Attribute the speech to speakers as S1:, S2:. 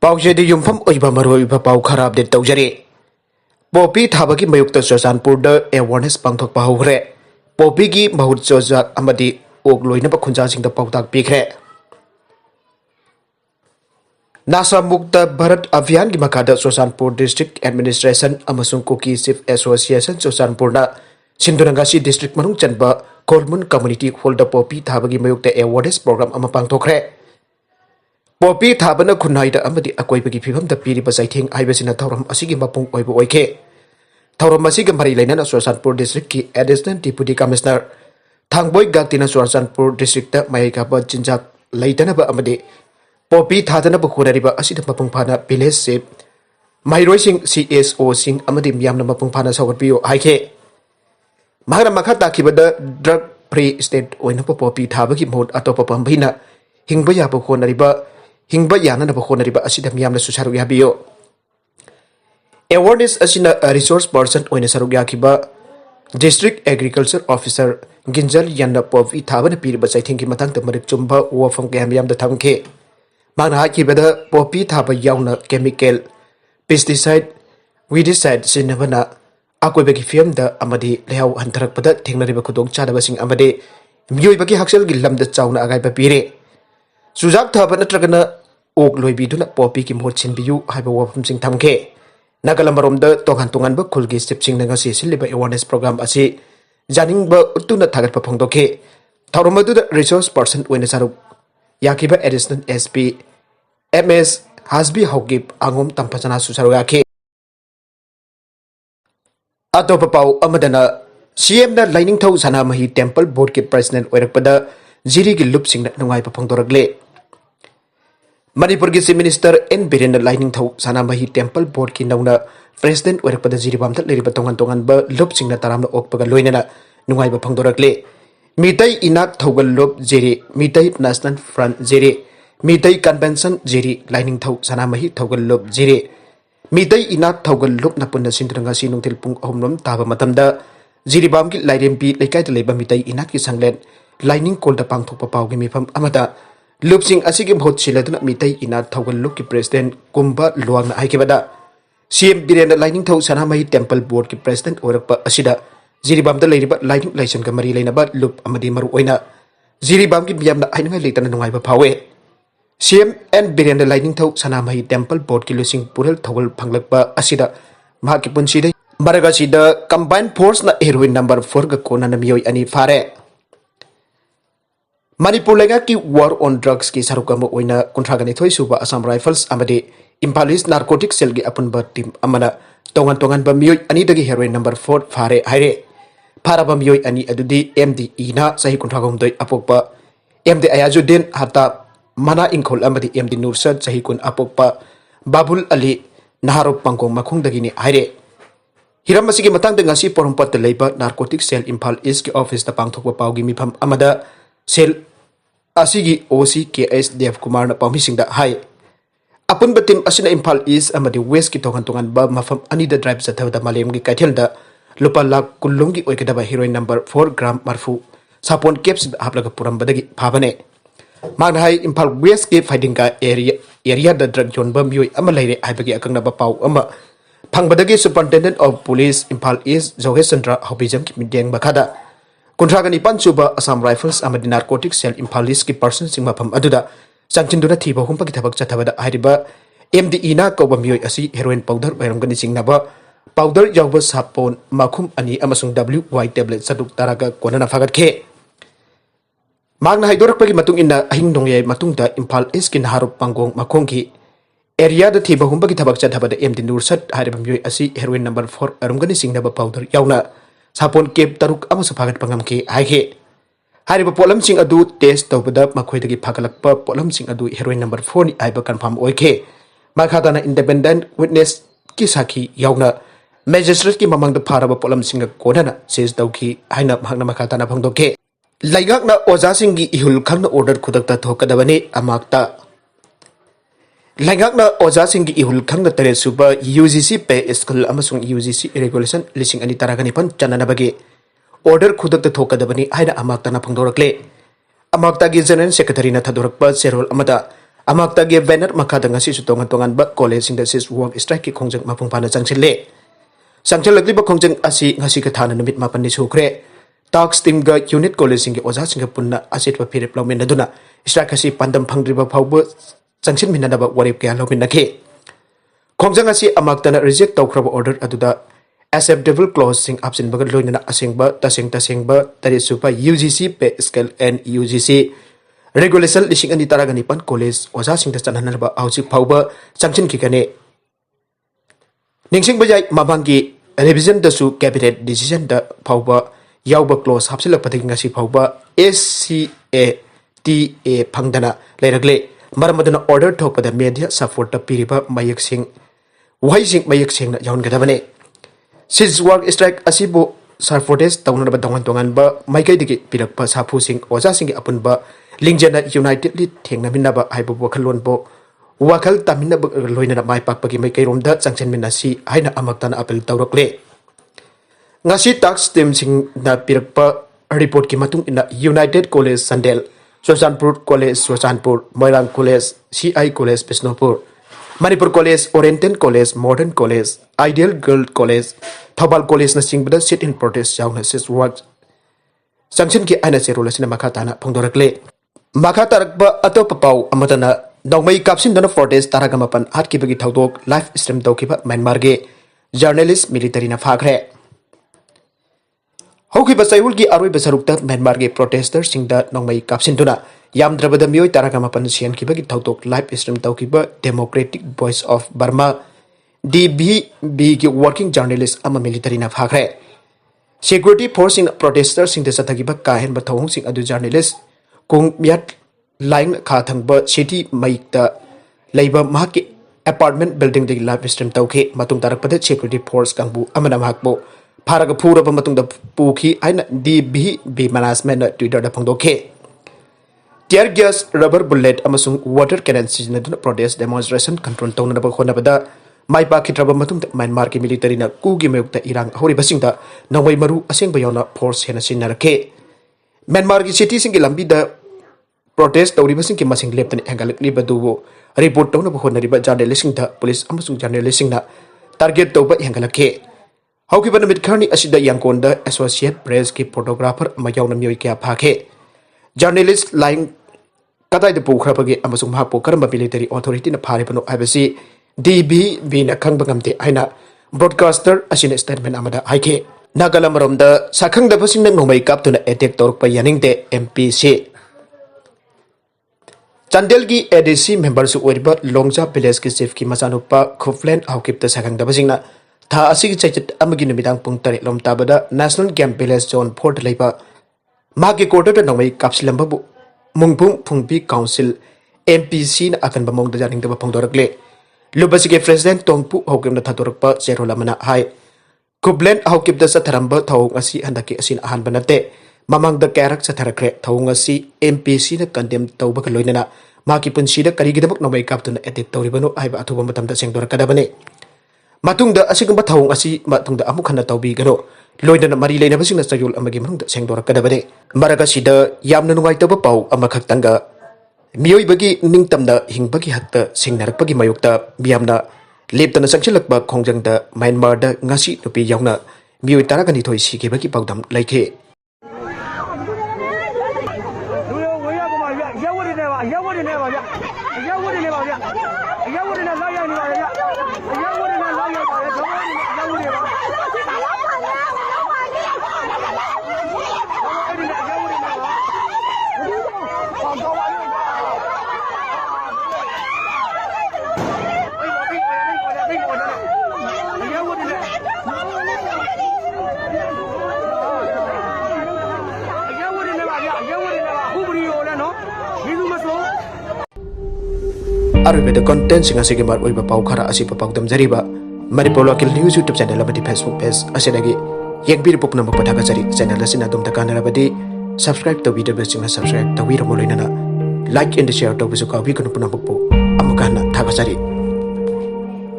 S1: पाउजेदी युमफम ओइबा मरोइबा पाउ खराब दे तौजरे पोपी थाबगी मयुक्त चुरचानपुर अवेयरनेस पांथोकपा हौग्रे पोपी की बहुत चुजाक अमदी ओक लोइनबा खुंजासिंगदा पाउताक पिखरे नासा मुक्त भारत अभियान की मखादा चुरचानपुर डिस्ट्रिक्ट एडमिनिस्ट्रेशन अमसुंग कुकी चीफ एसोसिएशन चुरचानपुरना सिंधुनंगासी डिस्ट्रिक्ट मनुंग चनबा कोलमुन कम्युनिटी हॉल पोपी थाबगी मयुक्त अवेयरनेस प्रोग्राम अमा पांथोखरे पोपी थाबना खुनाइदा अमदी अकोइबगी फिभमदा पीरिबा साइथिंग आइबसिना थौरम असिगी मपुंग ओइबो ओइखे थौरम असिगी मरि लैनाना चुरचानपुर डिस्ट्रिक्ट की एडिशनल डिप्यूटी कमिश्नर थांगबोई गाक्तिना चुरचानपुर डिस्ट्रिक्ट मायकाबा चिंजाक लैतनबा अमदी पोपी थादनबा खुनारिबा असिदा मपुंग फाना विलेज से माइरोइसिंग सीएसओ सिंग अमदी मियामना मपुंग फाना सौगटपियो हाइखे महारा मखा ताखिबदा ड्रग फ्री स्टेट ओइनबा पोपी थाबगी मोड अतोपा पम्भिना हिंगबा याबा खुनारिबा हिंगबा याननबा खुनारिबा असिदा मियामना सुसारु याबियो अवेयरनेस असिना रिसोर्स पर्सन ओइना सरुक याखिबा डिस्ट्रिक्ट एग्रीकल्चर ऑफिसर गिंजल याना पोपी थाबना पीरिबा साइथिंग की मतंग मरिक चुंबा वफम के मियामदा थमखे माना हाकिबदा पोपी थाबा याउना chemical pesticide weedicide सिनबना अकोइबगी फियमदा अमदी लेहाउ हंथरकपदा थेंगनरिबा खुदोंग चादबसिंग अमदी मियोइबगी हक्सलगी lambda Chowna अगाइबा पीरे चुजाक थाबा नत्रगना ओक लोइबिदुना पोपी की मोट सिनबियु हाइबा वफमसिंग थमखे नागालमरोमदा तोंगान तोंगानबा खुलगी स्टेपसिंग नंगासी सिलिबा अवेयरनेस प्रोग्राम असि जानिंगबा उतुना थागतपा फोंदोखे थौरमदुदा रिसोर्स पर्सन ओइना सारुक याकिबा एडिशनल एसपी एमएस हासबी हौगिब आंगोम तंफजना सुसारु याखे अतोपा पाउ अमदना सीएम ना लाइनिंगथौ सनामही टेंपल बोर्ड के प्रेसिडेंट ओइरकपदा जिरी की लुपसिंग नुंगाइबा फोंदोरकले मणिपुर की chief minister N Biren Lainingthou Sanamahi temple board की नौना प्रेसिडेंट ओइरकपदा जिरीबामदा लेरिबा तोंगान तोंगानबा लुपसिंग तारामना ओकपगा लोइनना नुंगाइबा फोंदोरकले मीतई इनाक थौगल लुप Jiri मीतई national front Jiri Meitei convention Jiri Lainingthou Sanamahi थौगल लुप जेरी मीतई इनाक थौगल लुप नपुन सिंधुनंगासी नुंथिल पुंग अहुमरम ताबा मतमदा जिरीबाम की लाइरेंपी लेकाइदा लेबा मीतई इनाक की संगलेन लाइनिंग कोल्ड पांगथोकपा पाउगी मिफम अमदा लुपसिंग असिगी भोट सिलदुना मीतई इनाक थौगल लुप की प्रेसिडेंट कुंबा लुआंगना हाइकेबदा CM Biren Lainingthou Sanamahi temple board की प्रेसिडेंट ओइरकपा असिदा जिरीबामदा लेरिबा लाइनिंग लाइसनगा मरी लेनबा लुप अमदी मरु ओइना जिरीबाम की बियामना आइनगा लेतना नुंगाइबा फावे CM N Biren Lainingthou Sanamahi temple board की लुसिंग पुरल थौगल फंगलकपा असिदा महाकी पुंसीदे मरगासीदा कंबाइन फोर्स ना हेरोइन नंबर 4 गा कोना मियोय अनि फारे मणिपुर लेगा की वार ऑन ड्रग्स की सरुकम ओइना कुंथ्रागनि थोइ सुबा असम राइफल्स अमदे इम्फाल ईस्ट नार्कोटिक सेल की अपुनबा टीम अमना तोंगन तोंगन बा मियोय अनि दगी हेरोइन नंबर 4 फारे हाइरे फाराबा मियोय अनि अदुदी एमडी इना सही कुंथ्रागमदोय अपोकपा एमडी अयाजुद्दीन हता मना इंखोल अमदी एमडी नुरसद सही कुन अपोकपा बाबुल अली नहारोप पंगोंग मखुंगदगिनी हाइरे हिरम असिगी मतंग दंगासी पोरमपत लेबा नार्कोटिक सेल इम्फाल ईस्ट की ऑफिस ता पांगथोकपा पाउगी मिफम अमदा सेल असिगी ओसी केएस देव कुमार ना पाउमिसिंगदा हाय अपुनबा टीम असिना इम्फाल ईस्ट अमदी वेस्ट की तोगन तोगन बा मफम अनिदा ड्राइव जथबदा मालेमगी कैथेलदा लुपा लाख कुल्लुंगी ओइकदबा हीरोइन नंबर 4 ग्राम मरफू सापोन केप्स हापलगा पुरमबदगी फाबने मागना हाय इम्फाल वेस्ट के फाइटिंग का एरिया द ड्रग जोनबा मियोय अमा लेरे हाइबगी अकंगनबा पाउ अमा फंगबदगी superintendent of police Imphal East जोगेश चंद्र हौबिजम की मिडेंग बखादा कुंथ्रागनि पंचुबा असम राइफल्स अमदी नार्कोटिक सेल इम्फाल ईस्ट की पर्सन सिंह मफम अदुदा संचिंदुना थीबा हुंपगी थबक चथबदा हाइरिबा एमडी इना कौबा मियोय असि हेरोइन पाउडर बैरमगनि सिंगनाबा पाउडर यावबा सापोन माखुम अनि अमसुंग WY टेबलेट सदुक तारागा कोनना फागतखे मागना हाइदोरकपगी मतुंग इना अहिंग नोंगयाय मतुंगदा इम्फाल ईस्ट की नहारोप पंगोंग मखोंगी एरिया द थीबा हुंपगी थबक चथबदा एमडी नुरसद हाइरिबा मियोय असि हेरोइन नंबर 4 अरुमगनि सिंगनाबा पाउडर यावना सापोन केप तरुक अमसु फागत पंगमखे हाइखे हारिबा पोलमसिंग अदु टेस्ट तौबदा मखोइदगी फागलकपा पोलमसिंग अदु हेरोइन नंबर 4 नि आइबा कन्फर्म ओइखे माखादाना इंडिपेंडेंट विटनेस की साखी यावना मैजिस्ट्रेट की ममंग फारबा पोलमसिंग कोनना सेज तौखी हाइना भागना मखाताना फंगदोखे लाइंगाकना ओजासिंगी इहुल खंगना ऑर्डर खुदकता थोकदबने अमाक्ता लाइंगाकना ओजासिंगी इहुल खंगना तरे सुबा UGC पे स्कूल अमसुंग UGC रेगुलेशन लिसिंग अनि तरागनिपन चननबगे ऑर्डर खुदकता थोकदबने हाइना अमाक्ताना फंगदोरकले अमाक्ता की जनरल सेक्रेटरी ना थदोरकपा सेरोल अमदा Amaktage banner makada ngasi su tongan ba college sing da sis work strike ki khongjang mapung pana changchile sangchalagli ba khongjang asi ngasi ka thana numit mapan ni sukre tax team ga unit college sing Ojasinggi punna asit ba phirip lawmen aduna strike asi pandam phangdri ba phawba changchin minna ba warip kya lawmen nakhe khongjang asi amaktana reject tawkhraba order aduda acceptable clause sing absent bagal loinana asengba tasengba tari supa UGC pay scale and UGC regulation lising ani taragani pan college Ojasingda chanhanaba auchi phawba changchin ki kane ningsing bajai mabangi revision da su cabinet decision da phawba yawba clause hapsilak pathik ngasi phawba SCA TA phangdana leiragle maramadana order thokpada media support da piriba mayek sing waising mayek sing na yaun gadabane sis work strike asibu sarfortes taunaba dongan ba maikai digi pirakpa sapu sing Ojasinggi apunba lingjana unitedly thengna minaba haibu wakhalon bo wakal tamina loinana mai pakpagi mai kairomda changchen minasi haina amaktana apel tawrakle ngasi tax team sing na pirakpa report ki matung ina United College Sandel Sosanpur College Sosanpur Moirang College CI College Bisnopur Manipur College Oriental College Modern College Ideal Girl College Thobal College na singbada sit in protest yauna sis work sanction ki aina serula sina makatana Fongdorkli makatarakba atop pau amatana nongmai kapsin dona protest taragamapan hatki bagi thaudok live stream tawkiba Myanmar ge journalist military na Fakhre hoki basayul gi aroi basarukta Myanmar ge protesters singda nongmai kapsin dona yamdrabada mioi taragamapan sian ki bagi thaudok live stream tawkiba Democratic Voice of Burma DBB ki working journalist ama military na Fakhre security force in protesters sing desa thagiba kahen ba thawong sing adu journalist kung miat Leingakna thangba city maikta leiba mahaki apartment building de live stream tawkhe matung tarakpada security force kangbu amana mahakbo pharaga phuraba matung da pukhi aina DBB management na Twitter da phangdokhe tear gas rubber bullet amasung water cannon sizinaduna protest demonstration control tawna ba khonabada mai pa khitraba matung Myanmar ki military na ku gi mayukta irang hori basingda nongmai maru asengba yona force hena sinnarakhe Myanmar ki city sing ki lambi da protest tawri basing ki masing leptani hangalakli badubo report tawna ba honariba journalist sing da police amasung journalist sing na target tawba hangalakhe hauki ban mit kharni asida yangkonda associate press ki photographer mayawna myoi kya phakhe journalist line kadai de pukhrapagi amasung mahapo karamba military authority na phare bano abasi DBB na khangba ngamte aina broadcaster asina statement amada haike nagalamromda sakhang da basing nang nomai kap tuna attack tork pa yaningte MPC Chandel ki ADC member su oiriba Longja village ki chief ki machanupa Khuflen Aukipta sakhang da basingna tha asigi chaichit amagi numidang pung 3 lom tabada National Game Village Zone 4 leiba magi quarter da nomai kapsilamba bu mungpung phungpi council MPC na akan bamong da janing da Fongdorkli Lupsingn President Tongpu Hokimna Thatorpa Zerolamana Hai Khublen Hokipda Satharamba Thawung Asi Handaki Asin Ahan Banate Mamang the Karak Satharakre Thawung Asi MPC na condemn Tawbak Loinana Maki Punsida Karigidabak no make up to edit Toribano Iba Atubamatam the Sengdorkadabani Matung the Asigamba Thawung Asi Matung the Amukana Taubi Gano Loinana Marilena Basing Sayul Amagim the Sengdorkadabani Marakasida Yamna Waitaba Pau Amakaktanga Mioi bagi ningtamda hingbagi hakta singnarakpagi mayukta biamna leptana sangchilakba khongjangda Myanmar da ngasi nupi yauna mioi taragani thoi sike bagi pawdam laike Arubeda content sing asige mar oiba pau khara asi pa pawdam jariba Manipur local news YouTube channel amadi Facebook page asenagi yegbir pupna mapathaga jari channel asina dum takanarabadi subscribe to video sing subscribe to wira moloinana like and share to bisu ka bi kanu puna mappo amukana thaga jari